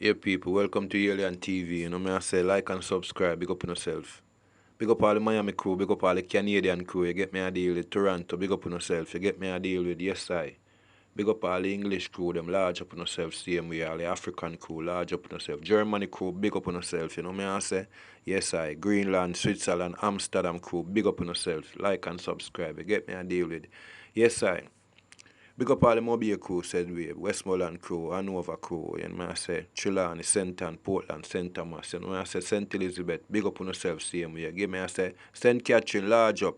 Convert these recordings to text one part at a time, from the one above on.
Yeah, people, welcome to Alien TV. You know, me I say like and subscribe. Big up on yourself. Big up all the Miami crew. Big up all the Canadian crew. You get me a deal with Toronto. Big up on yourself. You get me a deal with Yes I. Big up all the English crew. Them large up on yourself. Same way all the African crew. Large up on yourself. Germany crew. Big up on yourself. You know me I say Yes I. Greenland, Switzerland, Amsterdam crew. Big up on yourself. Like and subscribe. You get me a deal with Yes I. Big up all the Mobile crew, said we, Westmoreland crew, Hanover crew, and I say Trelawney, Senton, Portland, St. Thomas, and when I say St. Elizabeth, big up on yourself, same way. Give me I say St. Catherine, large up.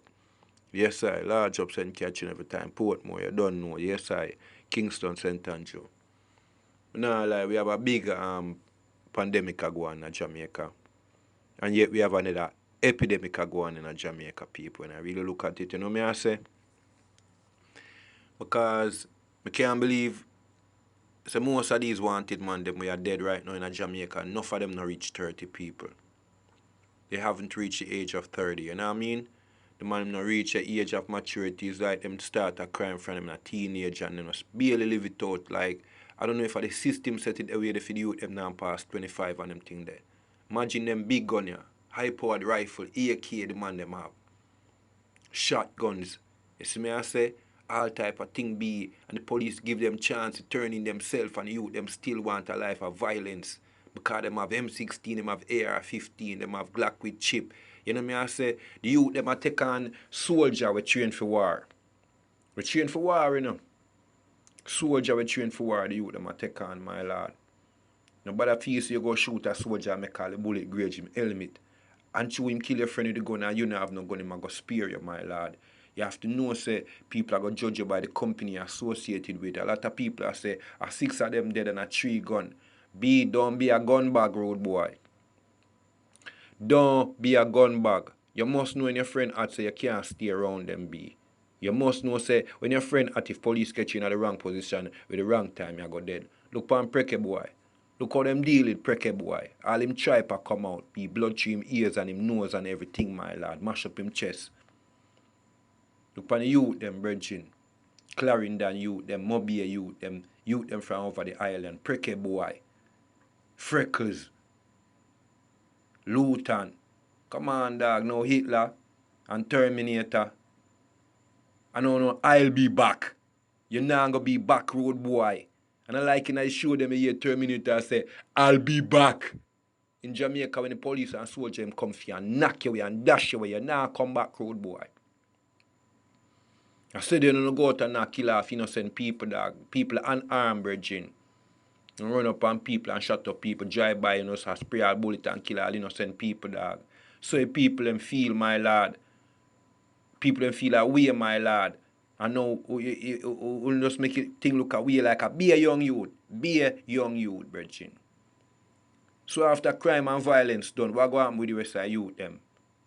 Yes, I, large up St. Catherine every time. Portmore, you don't know. Yes, I, Kingston, St. Andrew. Now, like, we have a big pandemic going on in Jamaica. And yet we have another epidemic going on in Jamaica, people. And I really look at it, you know me I say? Because I can't believe so most of these wanted man them we are dead right now in Jamaica. Enough of them not reach 30 people. They haven't reached the age of 30, you know what I mean? The man not reach the age of maturity. It's like them start a crime from them a teenager and them just barely live it out. Like, I don't know if the system set it away for the youth them now past 25 and them thing there. Imagine them big gun here, high powered rifle, AK the man them have. Shotguns. You see me I say? All type of thing be, and the police give them chance to turn in themselves, and the youth them still want a life of violence because them have M16, them have AR-15, them have Glock with chip. You know me I say? The youth them a take on soldier we train for war. We train for war, you know. Soldier we train for war, the youth them a take on, my lord. Nobody feels you go shoot a soldier and make all the bullet graze him helmet. And to him kill your friend with the gun and you don't have no gun, him a go spare you, my lord. You have to know, say, people are going to judge you by the company associated with. A lot of people are say, 6 of them dead and a 3 gun. Don't be a gun bag, road boy. Don't be a gun bag. You must know when your friend at say you can't stay around them, be. You must know, say, when your friend at if police catch you in the wrong position with the wrong time, you go dead. Look on Preke boy. Look how them deal with Preke boy. All him triper come out, be blood through him ears and him nose and everything, my lord. Mash up him chest. Look on the youth, them brethren. Clarendon youth, them Mobile youth, them from over the island. Preke boy. Freckles. Luton. Come on, dog. No Hitler and Terminator. I don't know, I'll be back. You're not gonna be back, road boy. And I like it, I show them a year Terminator say, I'll be back. In Jamaica, when the police and soldiers come for you and knock you away and dash you away, you now come back, road boy. I said you don't go out and not kill off innocent people, dog. People unarmed, brethren. And run up on people and shut up people, drive by, you know, so spray all bullet and kill all innocent people, dog. So if people them feel, my lord, people them feel that way, my lord. And now we'll just make it thing look away like a be a young youth. Be a young youth, brethren. So after crime and violence done, what go on with the rest of the youth them?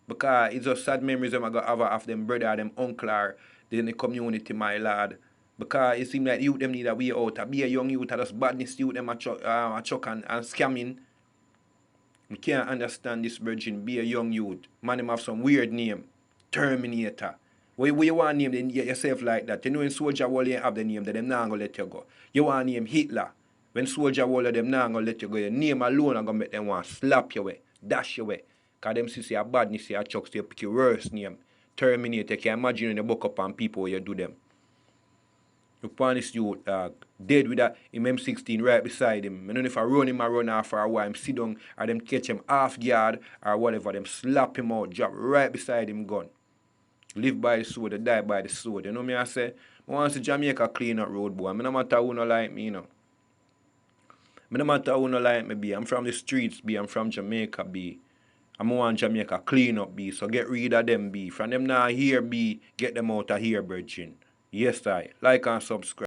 Because it's just sad memories them I got have them brother, them uncle, or in the community, my lord. Because it seems like youth them need a way out. Be a young youth, just badness youth them a chuck and scamming. We can't understand this, brethren. Be a young youth. Man, them have some weird name. Terminator. Why you want to name yourself like that? You know when soldier wall you have the name, them not going to let you go. You want to name Hitler. When soldier wall them not going to let you go. Your name alone are going to make them want to slap you away, dash you away. Because them see a badness, a chuck, so you pick your worst name. Terminator. You can imagine when you buck up on people where you do them. You punish you dead with that M16 right beside him. I don't know if I run him, I run off for a while, him sit down, or them catch him half guard, or whatever, them slap him out, drop right beside him gun. Live by the sword, die by the sword. You know me I say? I want to see Jamaica clean up road, boy. I no matter who no like me, you know. I no matter who no like me, be. I'm from the streets, be. I'm from Jamaica, be. I want Jamaica clean up, be. So get rid of them, be. From them now here, be. Get them out of here, brethren. Yes, I. Like and subscribe.